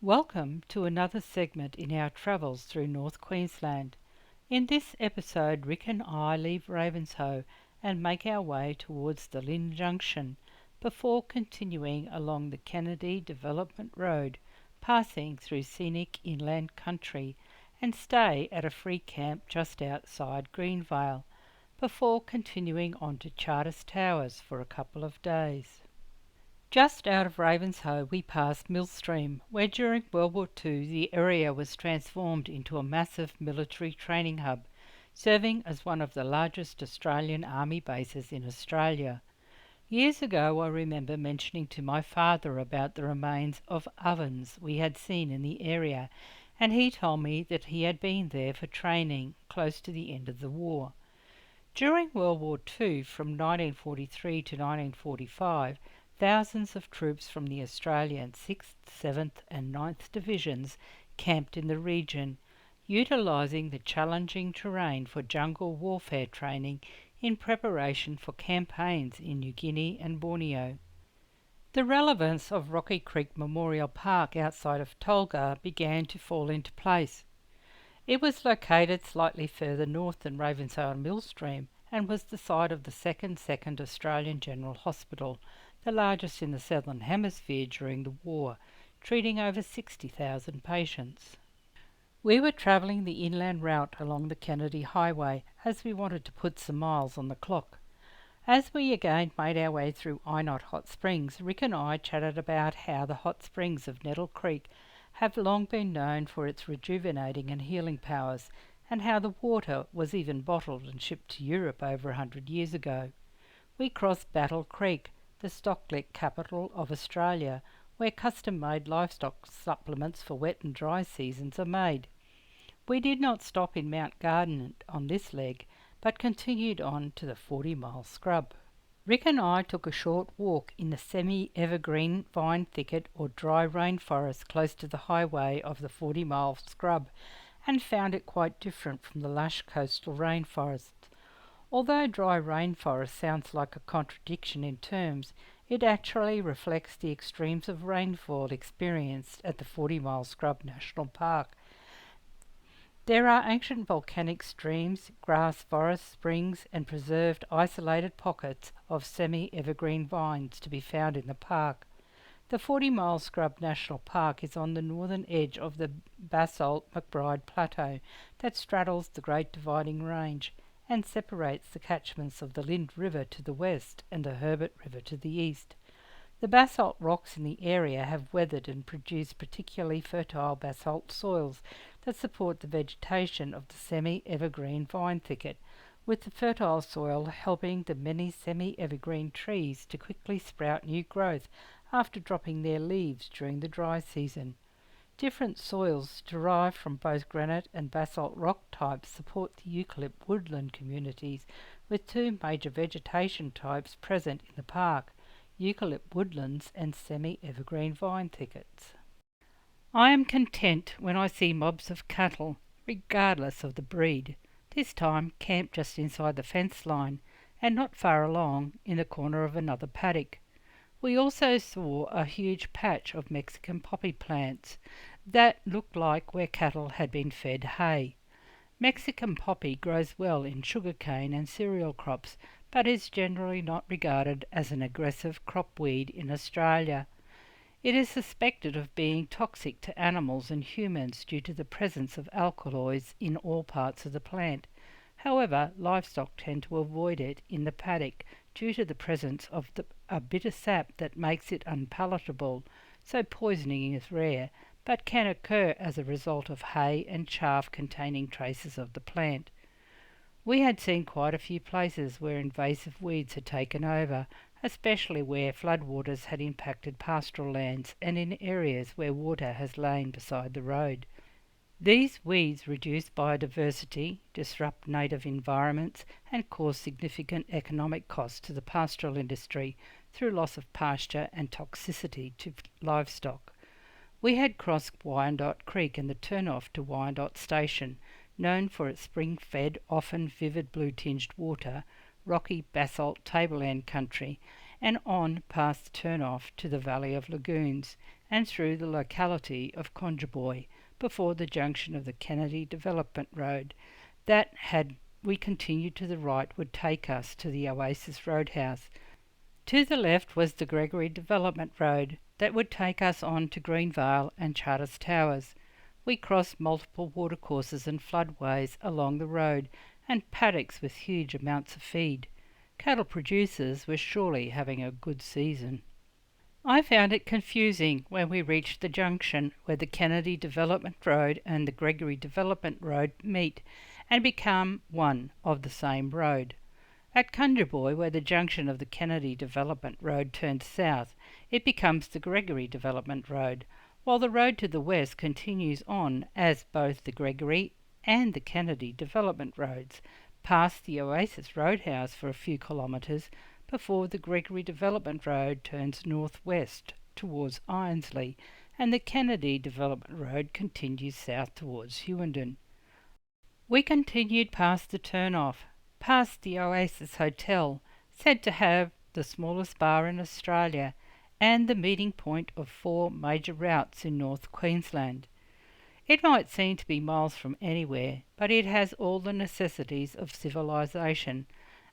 Welcome to another segment in our travels through North Queensland. In this episode, Rick and I leave Ravenshoe and make our way towards the Lynd Junction before continuing along the Kennedy Development Road, passing through scenic inland country and stay at a free camp just outside Greenvale, before continuing on to Charters Towers for a couple of days. Just out of Ravenshoe we passed Millstream, where during World War II the area was transformed into a massive military training hub, serving as one of the largest Australian Army bases in Australia. Years ago I remember mentioning to my father about the remains of ovens we had seen in the area, and he told me that he had been there for training close to the end of the war. During World War II, from 1943 to 1945, thousands of troops from the Australian 6th, 7th and 9th Divisions camped in the region, utilising the challenging terrain for jungle warfare training in preparation for campaigns in New Guinea and Borneo. The relevance of Rocky Creek Memorial Park outside of Tolga began to fall into place. It was located slightly further north than Ravenshoe and Millstream and was the site of the second Australian General Hospital, the largest in the Southern Hemisphere during the war, treating over 60,000 patients. We were travelling the inland route along the Kennedy Highway as we wanted to put some miles on the clock. As we again made our way through Inot Hot Springs, Rick and I chatted about how the hot springs of Nettle Creek have long been known for its rejuvenating and healing powers, and how the water was even bottled and shipped to Europe over 100 years ago. We crossed Battle Creek, the stocklet capital of Australia, where custom-made livestock supplements for wet and dry seasons are made. We did not stop in Mount Garden on this leg, but continued on to the 40-mile scrub. Rick and I took a short walk in the semi-evergreen vine thicket or dry rainforest close to the highway of the 40-mile scrub, and found it quite different from the lush coastal rainforest. Although dry rainforest sounds like a contradiction in terms, it actually reflects the extremes of rainfall experienced at the 40-mile Scrub National Park. There are ancient volcanic streams, grass forests, springs and preserved isolated pockets of semi-evergreen vines to be found in the park. The 40-mile Scrub National Park is on the northern edge of the basalt McBride Plateau that straddles the Great Dividing Range and separates the catchments of the Lynd River to the west and the Herbert River to the east. The basalt rocks in the area have weathered and produced particularly fertile basalt soils that support the vegetation of the semi-evergreen vine thicket, with the fertile soil helping the many semi-evergreen trees to quickly sprout new growth after dropping their leaves during the dry season. Different soils derived from both granite and basalt rock types support the eucalypt woodland communities, with two major vegetation types present in the park: eucalypt woodlands and semi-evergreen vine thickets. I am content when I see mobs of cattle, regardless of the breed, this time camped just inside the fence line and not far along in the corner of another paddock. We also saw a huge patch of Mexican poppy plants that looked like where cattle had been fed hay. Mexican poppy grows well in sugarcane and cereal crops, but is generally not regarded as an aggressive crop weed in Australia. It is suspected of being toxic to animals and humans due to the presence of alkaloids in all parts of the plant. However, livestock tend to avoid it in the paddock due to the presence of a bitter sap that makes it unpalatable, so poisoning is rare, but can occur as a result of hay and chaff containing traces of the plant. We had seen quite a few places where invasive weeds had taken over, especially where floodwaters had impacted pastoral lands and in areas where water has lain beside the road. These weeds reduce biodiversity, disrupt native environments and cause significant economic costs to the pastoral industry through loss of pasture and toxicity to livestock. We had crossed Wyandotte Creek and the turnoff to Wyandotte Station, known for its spring-fed, often vivid blue-tinged water, rocky basalt tableland country, and on past the turnoff to the Valley of Lagoons, and through the locality of Congerboy before the junction of the Kennedy Development Road. That, had we continued to the right, would take us to the Oasis Roadhouse. To the left was the Gregory Development Road that would take us on to Greenvale and Charters Towers. We crossed multiple watercourses and floodways along the road and paddocks with huge amounts of feed. Cattle producers were surely having a good season. I found it confusing when we reached the junction where the Kennedy Development Road and the Gregory Development Road meet and become one of the same road. At Congerboy, where the junction of the Kennedy Development Road turns south, it becomes the Gregory Development Road, while the road to the west continues on as both the Gregory and the Kennedy Development Roads, past the Oasis Roadhouse for a few kilometres before the Gregory Development Road turns northwest towards Ironsley and the Kennedy Development Road continues south towards Hewenden. We continued past the turn-off, past the Oasis Hotel, said to have the smallest bar in Australia and the meeting point of 4 major routes in North Queensland. It might seem to be miles from anywhere, but it has all the necessities of civilization,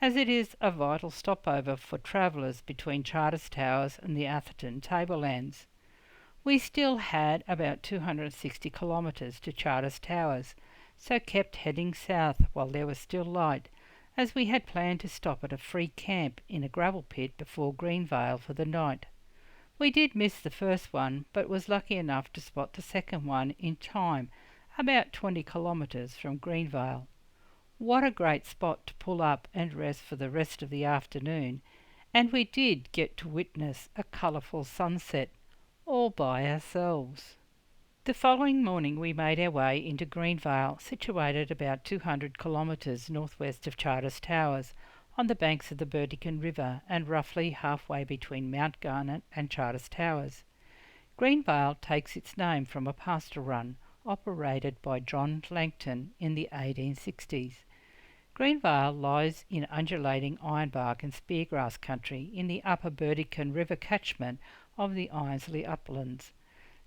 as it is a vital stopover for travellers between Charters Towers and the Atherton Tablelands. We still had about 260 kilometres to Charters Towers, so kept heading south while there was still light, as we had planned to stop at a free camp in a gravel pit before Greenvale for the night. We did miss the first one, but was lucky enough to spot the second one in time, about 20 kilometres from Greenvale. What a great spot to pull up and rest for the rest of the afternoon, and we did get to witness a colourful sunset, all by ourselves. The following morning we made our way into Greenvale, situated about 200 kilometres northwest of Charters Towers, on the banks of the Burdekin River and roughly halfway between Mount Garnet and Charters Towers. Greenvale takes its name from a pasture run operated by John Langton in the 1860s. Greenvale lies in undulating ironbark and speargrass country in the upper Burdekin River catchment of the Ironsley uplands.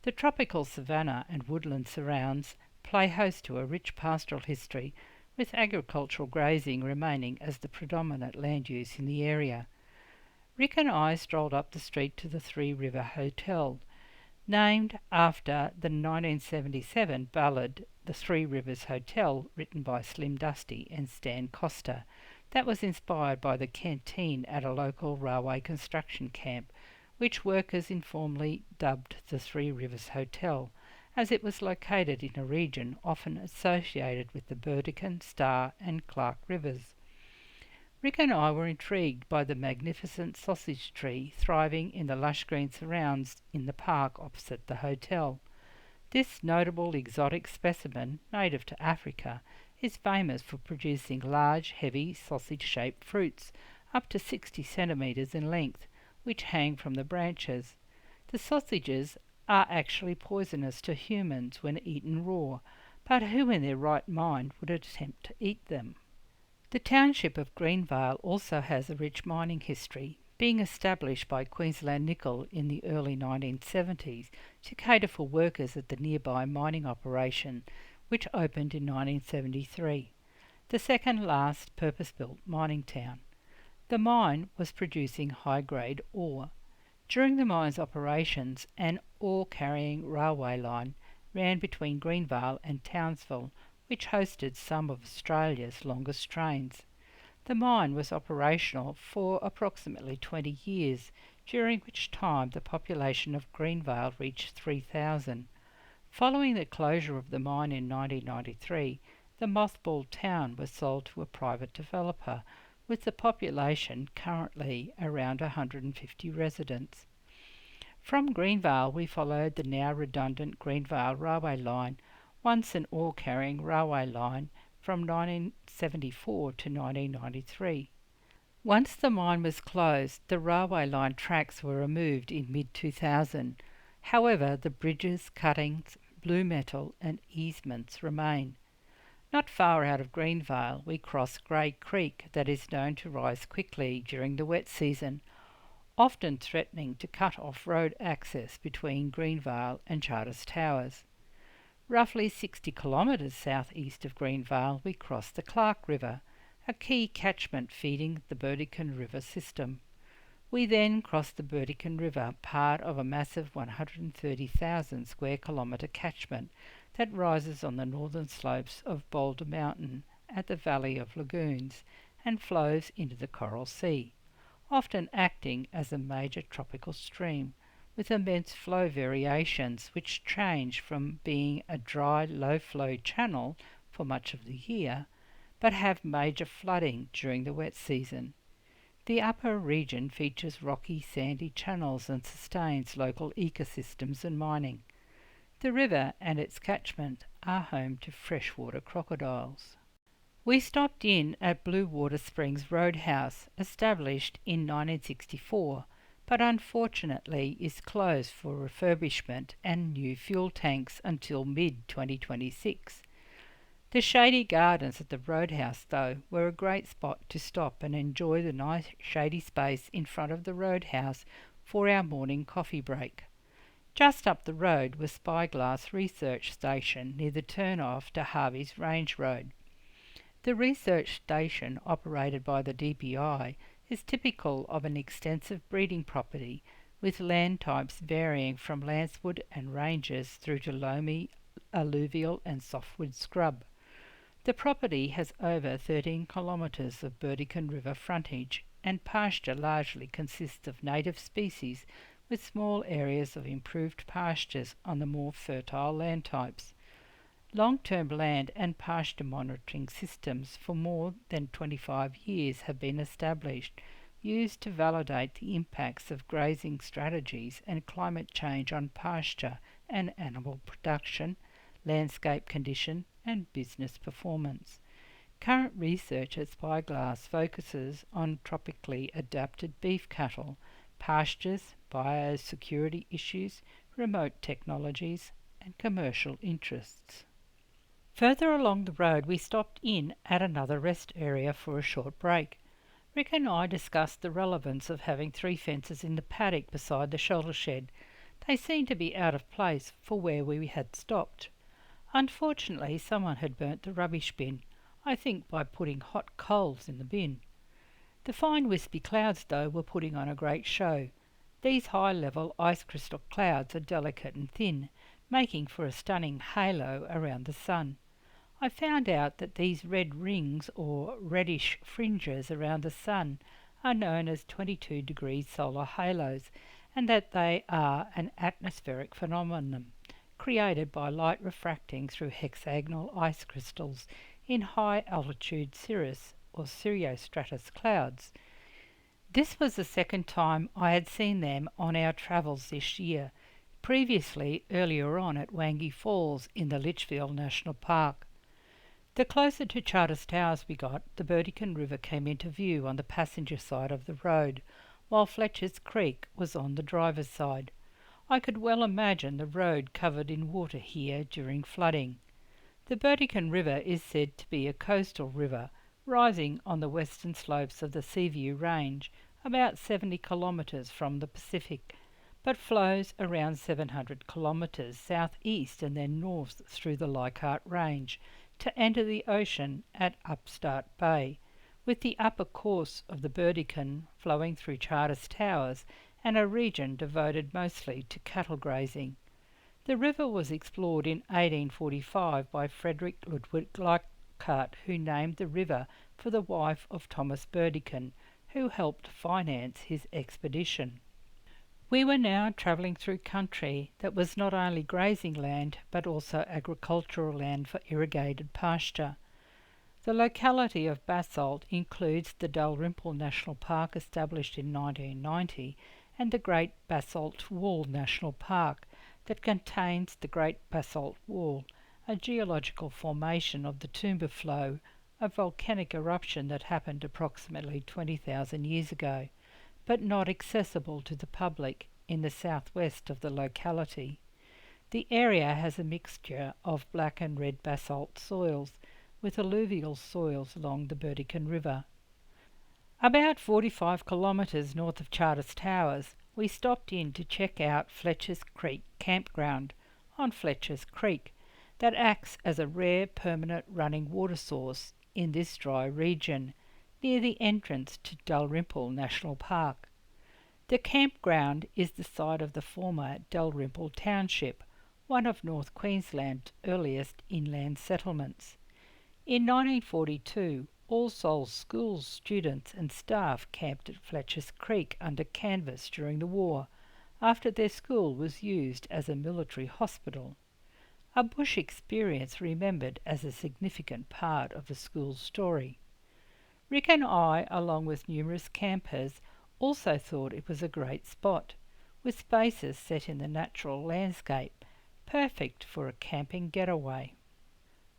The tropical savanna and woodland surrounds play host to a rich pastoral history, with agricultural grazing remaining as the predominant land use in the area. Rick and I strolled up the street to the Three River Hotel, named after the 1977 ballad The Three Rivers Hotel, written by Slim Dusty and Stan Costa, that was inspired by the canteen at a local railway construction camp, which workers informally dubbed the Three Rivers Hotel, as it was located in a region often associated with the Burdekin, Star and Clark Rivers. Rick and I were intrigued by the magnificent sausage tree thriving in the lush green surrounds in the park opposite the hotel. This notable exotic specimen, native to Africa, is famous for producing large, heavy, sausage-shaped fruits, up to 60 centimetres in length, which hang from the branches. The sausages are actually poisonous to humans when eaten raw, but who in their right mind would attempt to eat them? The township of Greenvale also has a rich mining history, being established by Queensland Nickel in the early 1970s to cater for workers at the nearby mining operation, which opened in 1973, the second last purpose-built mining town. The mine was producing high-grade ore. During the mine's operations, an ore-carrying railway line ran between Greenvale and Townsville, which hosted some of Australia's longest trains. The mine was operational for approximately 20 years, during which time the population of Greenvale reached 3,000. Following the closure of the mine in 1993, the mothballed town was sold to a private developer, with the population currently around 150 residents. From Greenvale we followed the now redundant Greenvale railway line, once an ore-carrying railway line from 1974 to 1993. Once the mine was closed, the railway line tracks were removed in mid-2000. However, the bridges, cuttings, blue metal and easements remain. Not far out of Greenvale, we cross Grey Creek that is known to rise quickly during the wet season. often threatening to cut off road access between Greenvale and Charters Towers. Roughly 60 kilometres southeast of Greenvale, we cross the Clark River, a key catchment feeding the Burdekin River system. We then cross the Burdekin River, part of a massive 130,000 square kilometre catchment that rises on the northern slopes of Boulder Mountain at the Valley of Lagoons and flows into the Coral Sea, often acting as a major tropical stream, with immense flow variations which change from being a dry, low-flow channel for much of the year, but have major flooding during the wet season. The upper region features rocky, sandy channels and sustains local ecosystems and mining. The river and its catchment are home to freshwater crocodiles. We stopped in at Blue Water Springs Roadhouse, established in 1964, but unfortunately is closed for refurbishment and new fuel tanks until mid-2026. The shady gardens at the Roadhouse, though, were a great spot to stop and enjoy the nice shady space in front of the Roadhouse for our morning coffee break. Just up the road was Spyglass Research Station near the turn-off to Harvey's Range Road. The research station, operated by the DPI, is typical of an extensive breeding property, with land types varying from lancewood and ranges through to loamy, alluvial and softwood scrub. The property has over 13 kilometres of Burdekin River frontage, and pasture largely consists of native species, with small areas of improved pastures on the more fertile land types. Long-term land and pasture monitoring systems for more than 25 years have been established, used to validate the impacts of grazing strategies and climate change on pasture and animal production, landscape condition and business performance. Current research at Spyglass focuses on tropically adapted beef cattle, pastures, biosecurity issues, remote technologies and commercial interests. Further along the road we stopped in at another rest area for a short break. Rick and I discussed the relevance of having 3 fences in the paddock beside the shelter shed. They seemed to be out of place for where we had stopped. Unfortunately, someone had burnt the rubbish bin, I think by putting hot coals in the bin. The fine wispy clouds, though, were putting on a great show. These high-level ice crystal clouds are delicate and thin, making for a stunning halo around the sun. I found out that these red rings or reddish fringes around the sun are known as 22 degree solar halos, and that they are an atmospheric phenomenon created by light refracting through hexagonal ice crystals in high altitude cirrus or cirrostratus clouds. This was the second time I had seen them on our travels this year, previously earlier on at Wangi Falls in the Litchfield National Park. The closer to Charters Towers we got, the Burdekin River came into view on the passenger side of the road, while Fletcher's Creek was on the driver's side. I could well imagine the road covered in water here during flooding. The Burdekin River is said to be a coastal river, rising on the western slopes of the Seaview Range, about 70 kilometres from the Pacific, but flows around 700 kilometres southeast and then north through the Leichhardt Range, to enter the ocean at Upstart Bay, with the upper course of the Burdekin flowing through Charters Towers and a region devoted mostly to cattle grazing. The river was explored in 1845 by Frederick Ludwig Leichhardt, who named the river for the wife of Thomas Burdekin, who helped finance his expedition. We were now travelling through country that was not only grazing land but also agricultural land for irrigated pasture. The locality of Basalt includes the Dalrymple National Park, established in 1990, and the Great Basalt Wall National Park that contains the Great Basalt Wall, a geological formation of the Toomba Flow, a volcanic eruption that happened approximately 20,000 years ago, but not accessible to the public in the southwest of the locality. The area has a mixture of black and red basalt soils, with alluvial soils along the Burdekin River. About 45 kilometres north of Charters Towers, we stopped in to check out Fletcher's Creek campground on Fletcher's Creek that acts as a rare permanent running water source in this dry region near the entrance to Dalrymple National Park. The campground is the site of the former Dalrymple Township, one of North Queensland's earliest inland settlements. In 1942, All Souls School students and staff camped at Fletcher's Creek under canvas during the war, after their school was used as a military hospital. A bush experience remembered as a significant part of the school's story. Rick and I, along with numerous campers, also thought it was a great spot, with spaces set in the natural landscape, perfect for a camping getaway.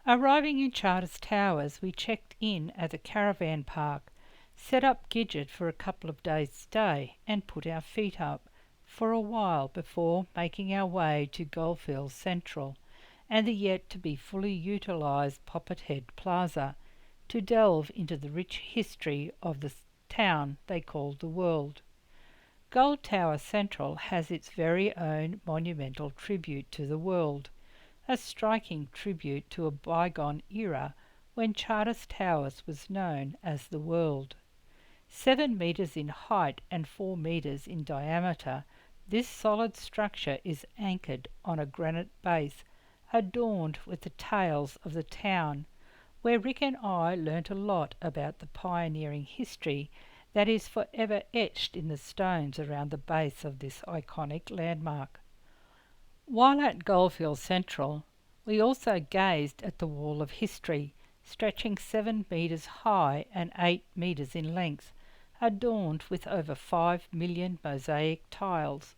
Arriving in Charters Towers, we checked in at the caravan park, set up Gidget for a couple of days' stay, and put our feet up for a while before making our way to Goldfields Central and the yet to be fully utilised Poppet Head Plaza to delve into the rich history of the town they called the world. Gold Tower Central has its very own monumental tribute to the world, a striking tribute to a bygone era when Charters Towers was known as the world. 7 metres in height and 4 metres in diameter, this solid structure is anchored on a granite base adorned with the tales of the town, where Rick and I learnt a lot about the pioneering history that is forever etched in the stones around the base of this iconic landmark. While at Goldfields Central, we also gazed at the Wall of History, stretching 7 metres high and 8 metres in length, adorned with over 5 million mosaic tiles.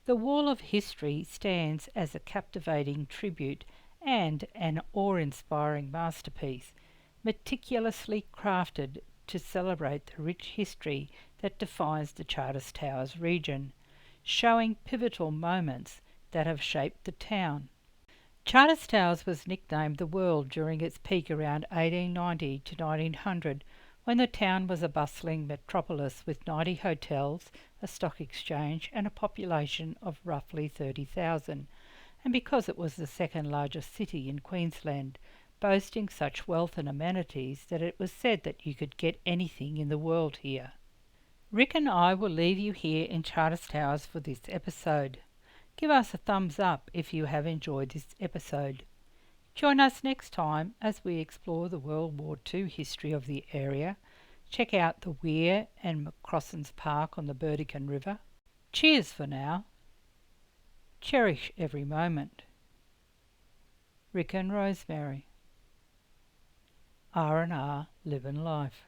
The Wall of History stands as a captivating tribute and an awe-inspiring masterpiece, meticulously crafted to celebrate the rich history that defines the Charters Towers region, showing pivotal moments that have shaped the town. Charters Towers was nicknamed the World during its peak around 1890 to 1900, when the town was a bustling metropolis with 90 hotels, a stock exchange and a population of roughly 30,000, and because it was the second largest city in Queensland, boasting such wealth and amenities that it was said that you could get anything in the world here. Rick and I will leave you here in Charters Towers for this episode. Give us a thumbs up if you have enjoyed this episode. Join us next time as we explore the World War II history of the area, check out the Weir and McCrosson's Park on the Burdekin River. Cheers for now. Cherish every moment. Rick and Rosemary. R&R Living Life.